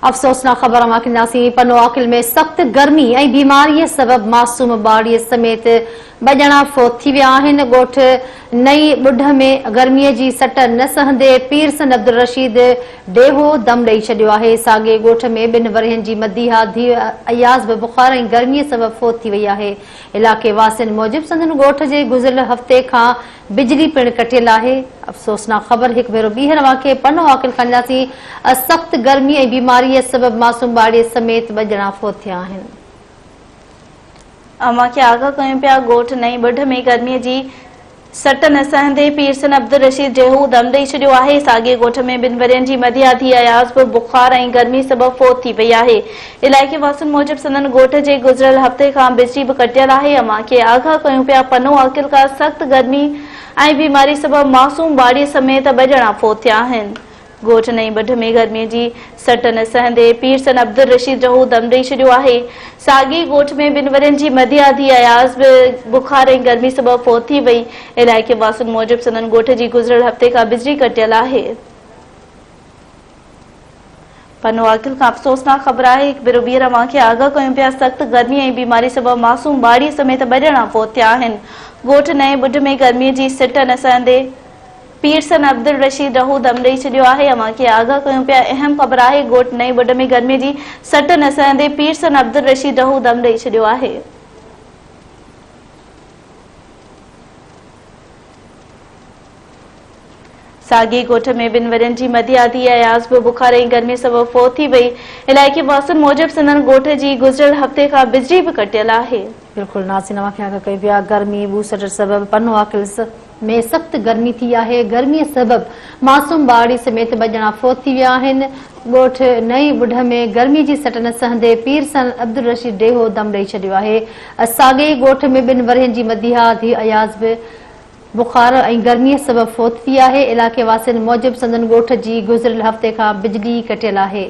अफ़सोसनाक ख़बर अमाकिनासी पनो आकिल में सख्त गर्मी ऐं बीमारी सबब मासूम बाड़ी समेत ब ॼणा फोत थी विया आहिनि। ॻोठ नई ॿुढ में गर्मीअ जी सट न सहंदे पीरसन अब्दुल रशीद डेहो दम ॾेई छॾियो आहे। साॻे ॻोठ में 2 वरहनि जी मदीहा धीउ अयाज़ बि बुखार ऐं गर्मीअ सबब फोत थी वई आहे। इलाइक़े वासियुनि मूजिब संदन ॻोठ जे गुज़िरियल हफ़्ते खां बिजली पिणु कटियल आहे। अफ़सोसनाक ख़बर हिकु भेरो ॿीहर वाक़े पनो आकिल खां ॾिनासीं। सख़्त गर्मी ऐं बीमारी सबब मासूम बाड़ी समेत 2 ॼणा फोत थिया आहिनि। अमा खे आगाह कयूं पिया। ॻोठ नई ॿुढ में गर्मीअ जी सट न सहंदे पीरसन अब्दुल रशीद डेहो दम ॾेई छॾियो आहे। साॻे ॻोठ में 2 वरहनि जी मदीहा धीउ अयाज़ बि बुखार ऐं गर्मी सबब फोत थी वई आहे। इलाइक़े वासियुनि मूजिब संदन ॻोठ जे गुज़िरियल हफ़्ते खां बिजली बि कटियल आहे। अमा खे आगाह कयूं पिया। पनो आकिल खां सख़्त गर्मी ऐं बीमारी सबब मासूम बाड़ी समेत 2 ॼणा फोत थिया आहिनि। ॻोठ नई ॿुढ में गर्मीअ जी सट न सहंदे पीरसन अब्दुल रशीद डेहो दम ॾेई छॾियो आहे। साॻी ॻोठ में 2 वरहनि जी मदीहा धीउ अयाज़ बि बुखार ऐं गर्मी सबब फोत थी वई। इलाइक़े वासियुनि मूजिब संदन ॻोठ जी गुज़िरियल हफ़्ते खां बिजली कटियल आहे। पनो आकिल खां अफ़सोसनाक ख़बर आहे। हिकु भेरो ॿीहर अवां खे आगाह कयूं पिया। सख़्त गर्मी ऐं बीमारी सबब मासूम बाड़ी समेत 2 ॼणा फोत थिया आहिनि। ॻोठ नए ॿुढ में गर्मीअ जी सिट न सहंदे पीरसन अब्दुल रशीद डेहो दम ॾेई छॾियो आहे। अवां खे आगाह कयूं पिया। अहम ख़बर आहे। ॻोठ नई ॿुढ में गर्मीअ जी सट न सहंदे पीरसन अब्दुल रशीद डेहो दम ॾेई छॾियो आहे। साॻी ॻोठ में 2 वरहनि जी मदीहा धीउ अयाज़ बि बुखार ऐं गर्मी सबब फोत थी वई। इलाइक़े वासियुनि मूजिब संदन ॻोठ जी गुज़िरियल हफ़्ते खां बिजली बि कटियल आहे। बिल्कुल नाज़रीन अवां खे आगाह कई पिया। गर्मी बूसट सबब पनो आकिल में सख्त गर्मी थी आहे। गर्मी सबब मासूम बाड़ी समेत 2 ॼणा फोत थी विया आहिनि। ॻोठ नई ॿुढ में गर्मी जी सट न सहंदे पीरसन अब्दुल रशीद डेहो दम ॾेई छॾियो आहे। साॻे ॻोठ में 2 वरहनि जी मदीहा धीउ अयाज़ बि बुखार ऐं गर्मीअ सबब फोत थी आहे। इलाइक़े वासियुनि मूजिब संदन ॻोठ जी गुज़िरियल हफ़्ते खां बिजली कटियल आहे।